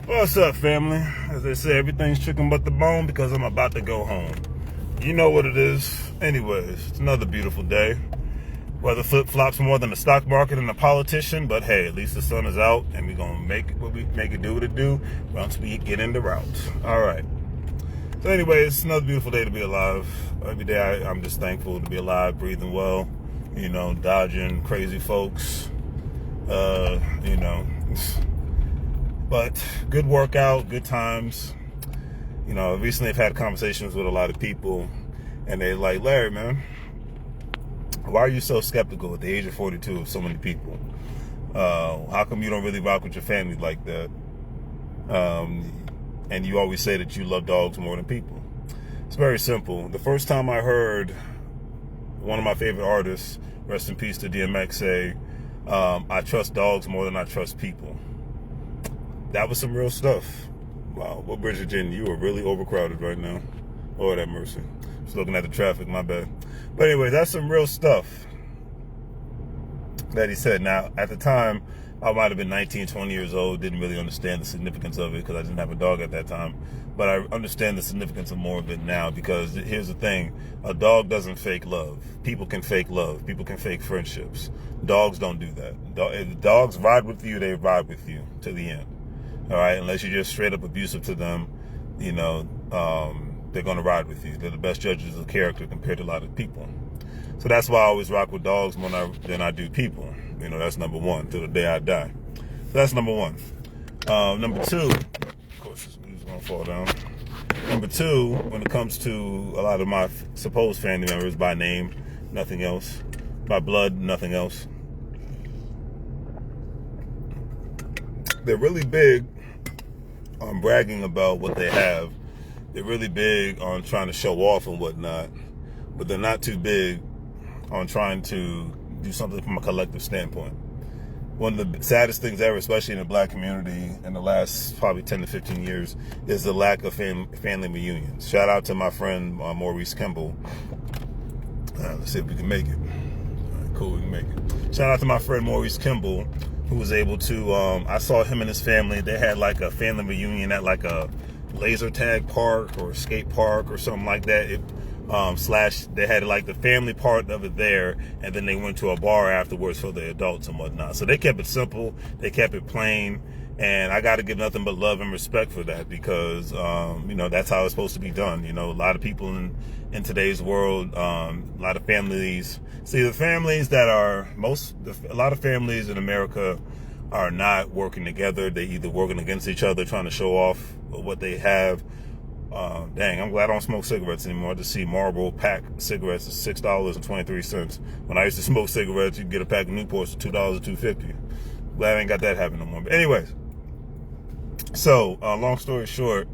What's up, family? As they say, everything's chicken but the bone because I'm about to go home. You know what it is. Anyways, it's another beautiful day. Weather flip-flops more than the stock market and the politician, but hey, at least the sun is out and we're going to make it do what it do once we get into route. All right. So anyways, it's another beautiful day to be alive. Every day I'm just thankful to be alive, breathing well, dodging crazy folks, But good workout, good times. Recently I've had conversations with a lot of people, and they're like, Larry, man, why are you so skeptical at the age of 42 of so many people? How come you don't really rock with your family like that? And you always say that you love dogs more than people. It's very simple. The first time I heard one of my favorite artists, rest in peace to DMX, say, I trust dogs more than I trust people. That was some real stuff. Wow, well, Bridget Jen, you are really overcrowded right now. Lord have mercy. Just looking at the traffic, my bad. But anyway, that's some real stuff that he said. Now, at the time, I might have been 19, 20 years old, didn't really understand the significance of it because I didn't have a dog at that time. But I understand the significance of more of it now because here's the thing. A dog doesn't fake love. People can fake love. People can fake friendships. Dogs don't do that. If dogs ride with you, they ride with you to the end. All right, unless you're just straight up abusive to them, they're going to ride with you. They're the best judges of character compared to a lot of people. So that's why I always rock with dogs more than I do people. That's number one, till the day I die. So that's number one. Number two, of course, this news is going to fall down. Number two, when it comes to a lot of my supposed family members, by name, nothing else. By blood, nothing else. They're really big on bragging about what they have. They're really big on trying to show off and whatnot, but they're not too big on trying to do something from a collective standpoint. One of the saddest things ever, especially in the black community in the last probably 10 to 15 years, is the lack of family reunions. Shout out to my friend Maurice Kimball. Let's see if we can make it. All right, cool, we can make it. Shout out to my friend Maurice Kimball, who was able to, I saw him and his family. They had like a family reunion at like a laser tag park or skate park or something like that. They had like the family part of it there, and then they went to a bar afterwards for the adults and whatnot. So they kept it simple, they kept it plain, and I got to give nothing but love and respect for that because, that's how it's supposed to be done. A lot of people in today's world, a lot of families, a lot of families in America are not working together. They either working against each other, trying to show off what they have. Dang, I'm glad I don't smoke cigarettes anymore. I just see Marlboro pack cigarettes at $6.23. When I used to smoke cigarettes, you'd get a pack of Newports for $2 or $2.50. Glad I ain't got that happening no more. But anyways, so long story short,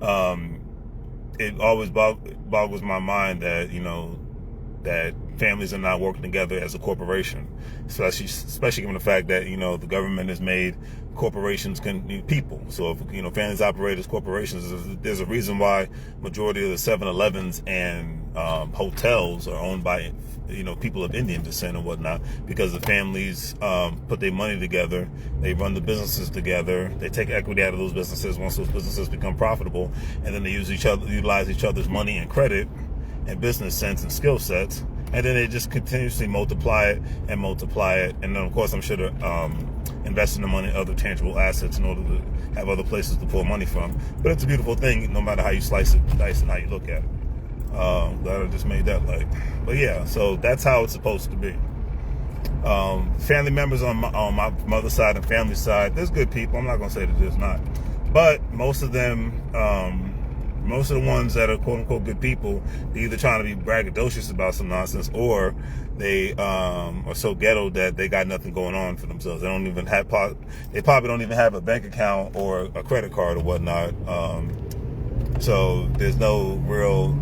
it always boggles my mind that that families are not working together as a corporation, especially given the fact that the government has made corporations people. So if families operate as corporations, there's a reason why majority of the 7-Elevens and hotels are owned by people of Indian descent and whatnot, because the families put their money together, they run the businesses together, they take equity out of those businesses once those businesses become profitable, and then they utilize each other's money and credit and business sense and skill sets, and then they just continuously multiply it, and then of course I'm sure to invest in the money in other tangible assets in order to have other places to pull money from. But it's a beautiful thing no matter how you slice it, dice, and how you look at it. Glad I just made that light. But yeah, so that's how it's supposed to be. Family members on my mother's side and family side, there's good people. I'm not gonna say that there's not, but most of the ones that are quote unquote good people, they're either trying to be braggadocious about some nonsense, or they are so ghetto that they got nothing going on for themselves. They probably don't even have a bank account or a credit card or whatnot. So there's no real,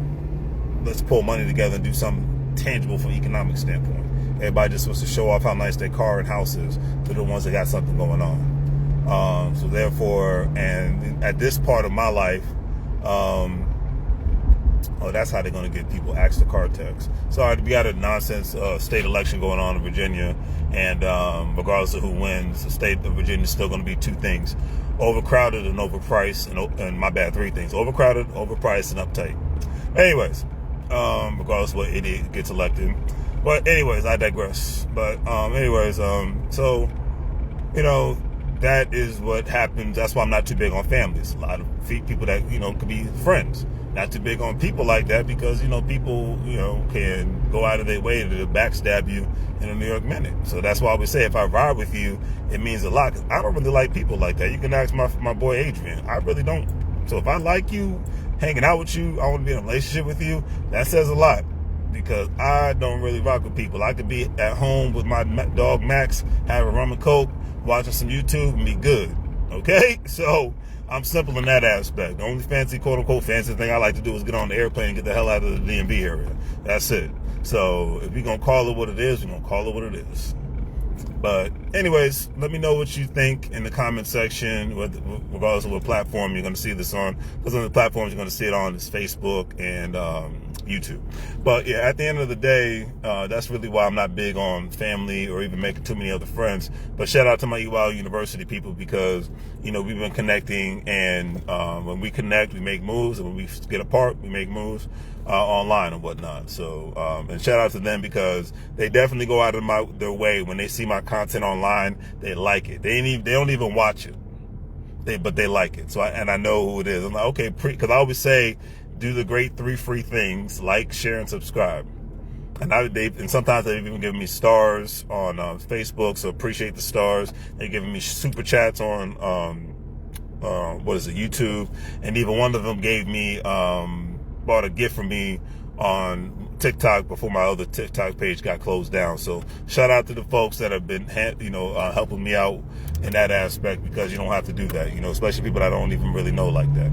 let's pull money together and do something tangible from an economic standpoint. Everybody just wants to show off how nice their car and house is to the ones that got something going on. So therefore, and at this part of my life, that's how they're going to get people axed to car tax. Sorry, we got a nonsense state election going on in Virginia, And regardless of who wins, the state of Virginia is still going to be two things: overcrowded and overpriced, and my bad, three things: overcrowded, overpriced, and uptight. Anyways, regardless of what idiot gets elected. But anyways, I digress. But so, you know, that is what happens. That's why I'm not too big on families. A lot of people that, you know, could be friends. Not too big on people like that because, you know, people, you know, can go out of their way to backstab you in a New York minute. So that's why I would say if I ride with you, it means a lot. 'Cause I don't really like people like that. You can ask my boy Adrian. I really don't. So if I like you, hanging out with you, I want to be in a relationship with you, that says a lot. Because I don't really rock with people. I could be at home with my dog Max, have a rum and coke, watching some YouTube, and be good. Okay? So I'm simple in that aspect. The only fancy, quote unquote, fancy thing I like to do is get on the airplane and get the hell out of the DMV area. That's it. So if we're going to call it what it is, we're going to call it what it is. But anyways, let me know what you think in the comment section, regardless of what platform you're going to see this on. Because on the platforms you're going to see it on is Facebook and YouTube. But yeah, at the end of the day, that's really why I'm not big on family or even making too many other friends. But shout out to my EYL University people because, you know, we've been connecting, and when we connect, we make moves, and when we get apart, we make moves online and whatnot. So, and shout out to them because they definitely go out of their way when they see my content online. They like it. They don't even watch it. But they like it. So, I know who it is. I'm like, okay, because I always say, do the great 3 free things: like, share, and subscribe. And sometimes they've even given me stars on Facebook, so appreciate the stars. They're giving me super chats on YouTube, and even one of them gave me bought a gift from me on TikTok before my other TikTok page got closed down. So shout out to the folks that have been helping me out in that aspect, because you don't have to do that, you know, especially people I don't even really know like that.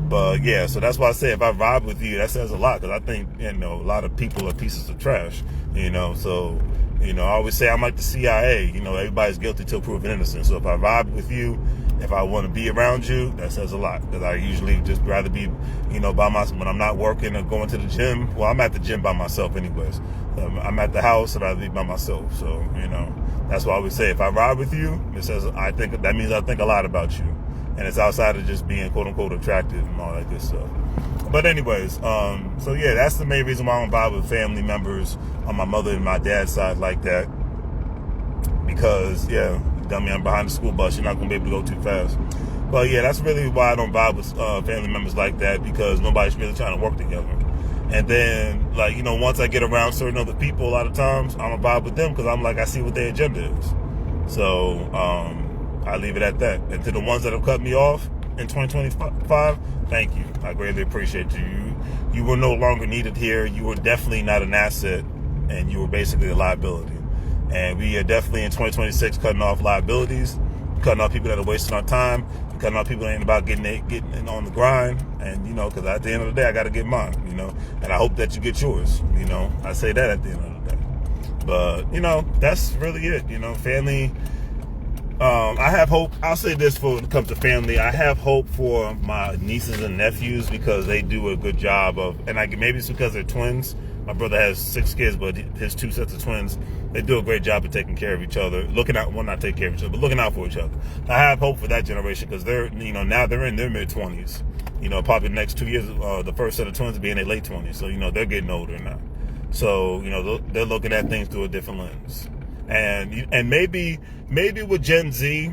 But yeah, so that's why I say if I vibe with you, that says a lot, because I think, you know, a lot of people are pieces of trash, you know. So, you know, I always say I'm like the CIA, you know, everybody's guilty till proven innocent. So if I vibe with you, if I want to be around you, that says a lot, because I usually just rather be, you know, by myself when I'm not working or going to the gym. Well, I'm at the gym by myself anyways. I'm at the house, I'd rather be by myself. So, you know, that's why I always say if I ride with you, it says that means I think a lot about you. And it's outside of just being quote unquote attractive and all that good stuff. But anyways, so yeah, that's the main reason why I don't vibe with family members on my mother and my dad's side like that. Because, yeah, dummy, I'm behind the school bus. You're not going to be able to go too fast. But yeah, that's really why I don't vibe with family members like that, because nobody's really trying to work together. And then, like, you know, once I get around certain other people, a lot of times I'm going to vibe with them because I'm like, I see what their agenda is. So, I leave it at that. And to the ones that have cut me off in 2025, thank you. I greatly appreciate you. You were no longer needed here. You were definitely not an asset, and you were basically a liability. And we are definitely in 2026 cutting off liabilities, cutting off people that are wasting our time, cutting off people that ain't about getting on the grind. And, you know, because at the end of the day, I got to get mine, you know, and I hope that you get yours, you know. I say that at the end of the day. But, you know, that's really it, you know, family. I have hope. I'll say this when it comes to family. I have hope for my nieces and nephews because they do a good job of, and maybe it's because they're twins. My brother has 6 kids, but his 2 sets of twins, they do a great job of taking care of each other, not taking care of each other, but looking out for each other. I have hope for that generation because they're, you know, now they're in their mid-20s. You know, probably the next 2 years, the first set of twins will be in their late 20s. So, you know, they're getting older now. So, you know, they're looking at things through a different lens. And maybe with Gen Z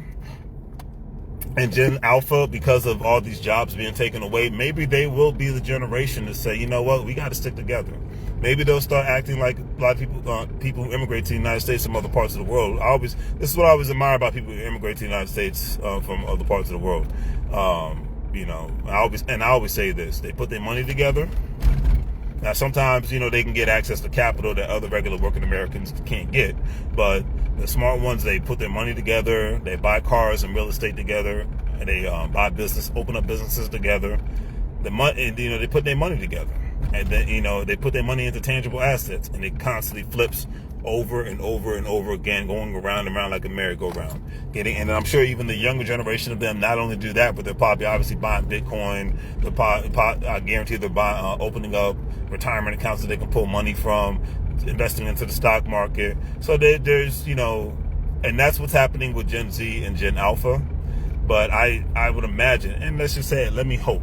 and Gen Alpha, because of all these jobs being taken away, maybe they will be the generation to say, you know what, we got to stick together. Maybe they'll start acting like a lot of people who immigrate to the United States from other parts of the world. This is what I always admire about people who immigrate to the United States from other parts of the world. You know, I always say this: they put their money together. Now, sometimes, you know, they can get access to capital that other regular working Americans can't get. But the smart ones, they put their money together. They buy cars and real estate together. And they open up businesses together. They put their money together. And then, you know, they put their money into tangible assets. And it constantly flips over and over and over again, going around and around like a merry-go-round. And I'm sure even the younger generation of them not only do that, but they're probably obviously buying Bitcoin. I guarantee they're opening up retirement accounts that they can pull money from. investing into the stock market. So there's, and that's what's happening with Gen Z and Gen Alpha. But I would imagine, and let's just say it, let me hope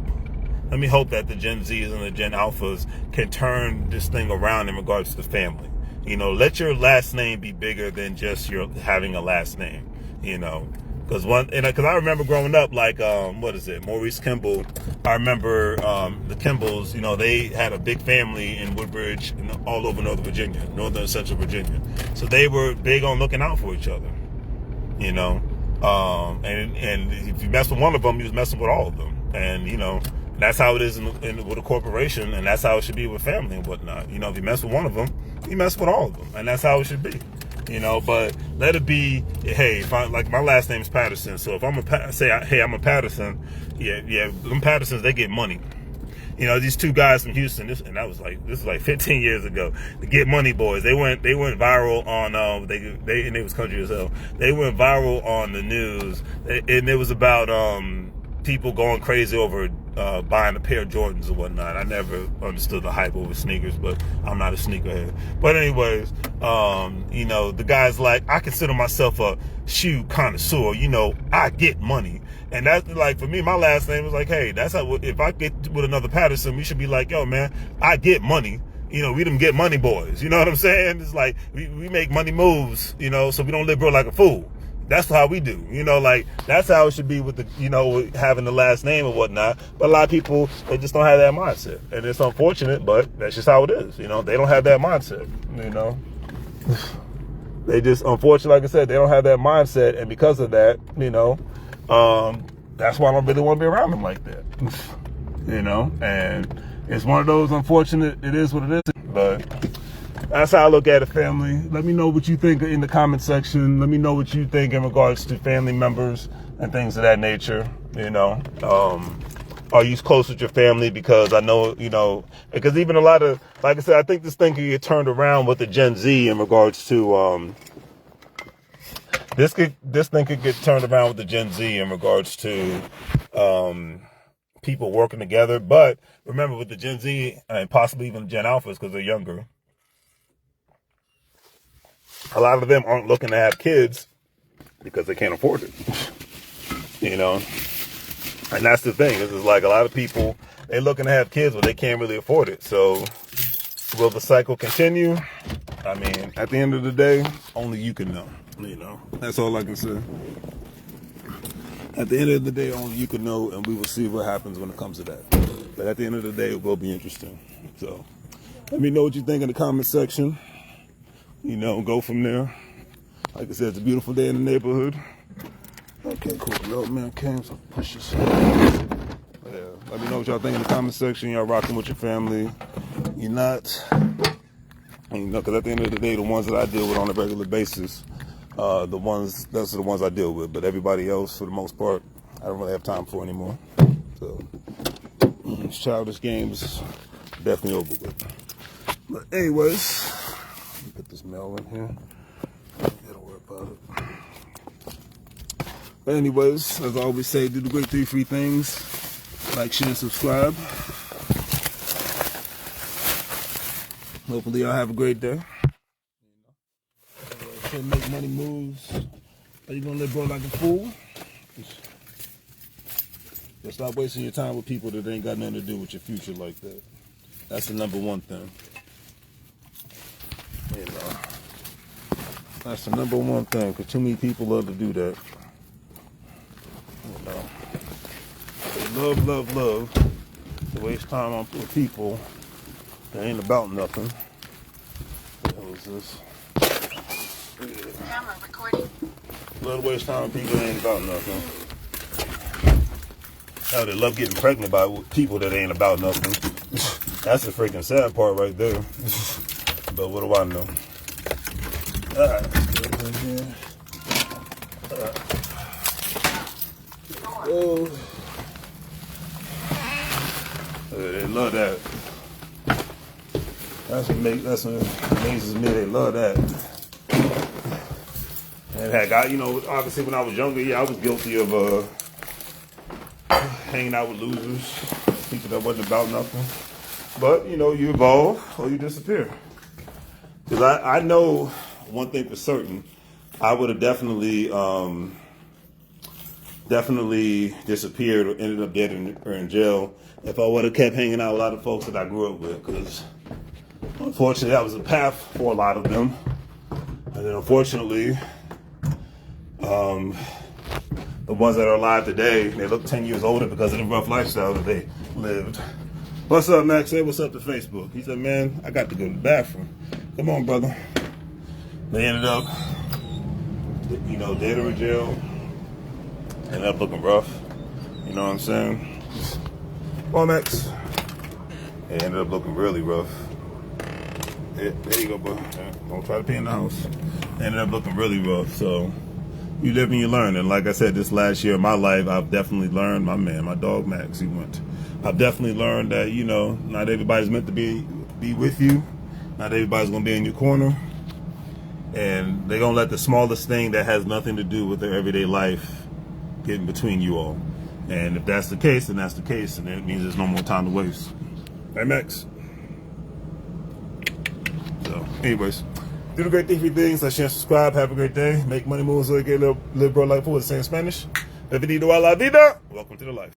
that the Gen Zs and the Gen Alphas can turn this thing around in regards to family. Let your last name be bigger than just your having a last name, because I remember growing up, like, Maurice Kimball. I remember the Kimballs, they had a big family in Woodbridge and all over Northern and Central Virginia. So they were big on looking out for each other, and if you mess with one of them, you was messing with all of them. And, that's how it is with a corporation, and that's how it should be with family and whatnot. If you mess with one of them, you mess with all of them, and that's how it should be. But let it be, hey, like my last name is Patterson, so if I'm I'm a Patterson, yeah, them Pattersons, they get money. These two guys from Houston, this is like 15 years ago. The Get Money Boys, they went viral on and they was country as hell. They went viral on the news, and it was about people going crazy over buying a pair of Jordans or whatnot. I never understood the hype over sneakers, but I'm not a sneakerhead. But anyways, the guy's like, I consider myself a shoe connoisseur. I get money. And that's like, for me, my last name was like, hey, that's how, if I get with another Patterson, we should be like, yo, man, I get money. We them Get Money Boys. You know what I'm saying? It's like, we make money moves, so we don't live bro like a fool. That's how we do, like, that's how it should be with the, having the last name or whatnot. But a lot of people, they just don't have that mindset. And it's unfortunate, but that's just how it is. They don't have that mindset, They just, unfortunately, like I said, they don't have that mindset. And because of that, that's why I don't really want to be around them like that, and it's one of those unfortunate, it is what it is. But that's how I look at it, family. Let me know what you think in the comment section. Let me know what you think in regards to family members and things of that nature. Are you close with your family? Because I know, because even a lot of, like I said, I think this thing can get turned around with the Gen Z in regards to, this thing could get turned around with the Gen Z in regards to, people working together. But remember, with the Gen Z and possibly even Gen Alphas, because they're younger, a lot of them aren't looking to have kids because they can't afford it, and that's the thing. This is like, a lot of people, they're looking to have kids, but they can't really afford it. So will the cycle continue? I mean, at the end of the day, only you can know, that's all I can say. At the end of the day, only you can know, and we will see what happens when it comes to that. But at the end of the day, it will be interesting. So let me know what you think in the comment section. Go from there. Like I said, it's a beautiful day in the neighborhood. Okay, cool. The old man came, so push this. Yeah, let me know what y'all think in the comment section. Y'all rocking with your family. You're not. Because at the end of the day, the ones that I deal with on a regular basis, those are the ones I deal with. But everybody else, for the most part, I don't really have time for anymore. So, childish games, definitely over with. But anyways, put this mail in here. Don't worry about it. But anyways, as I always say, do the great 3 free things. Like, share, and subscribe. Hopefully y'all have a great day. Can't make money moves. Are you gonna live bro like a fool? Just stop wasting your time with people that ain't got nothing to do with your future like that. That's the number one thing. That's the number one thing, because too many people love to do that. They love to waste time on people that ain't about nothing. What the hell is this? Camera recording. Love to waste time on people that ain't about nothing. Hell, they love getting pregnant by people that ain't about nothing. That's the freaking sad part right there. But what do I know? Alright, let's get it in here. Oh. They love that. That's what amazes me. They love that. And heck, obviously when I was younger, I was guilty of hanging out with losers, people that wasn't about nothing. But you evolve or you disappear. Because I know one thing for certain. I would have definitely disappeared or ended up dead or in jail if I would have kept hanging out with a lot of folks that I grew up with. Because unfortunately, that was a path for a lot of them. And then unfortunately, the ones that are alive today, they look 10 years older because of the rough lifestyle that they lived. What's up, Max? Say what's up to Facebook. He said, man, I got to go to the bathroom. Come on, brother. They ended up, dead or in jail. Ended up looking rough. You know what I'm saying? Come on, Max. They ended up looking really rough. There you go, bro. Don't try to pee in the house. They ended up looking really rough. So you live and you learn. And like I said, this last year of my life, I've definitely learned. My dog Max, I've definitely learned that, not everybody's meant to be with you. Not everybody's going to be in your corner. And they're going to let the smallest thing that has nothing to do with their everyday life get in between you all. And if that's the case, then that's the case. And it means there's no more time to waste. Hey, Max. So, anyways, do the great thing for your things. Like, share, subscribe. Have a great day. Make money moves so you get live bro life. What is it saying in Spanish? Bienvenido a la vida. Welcome to the life.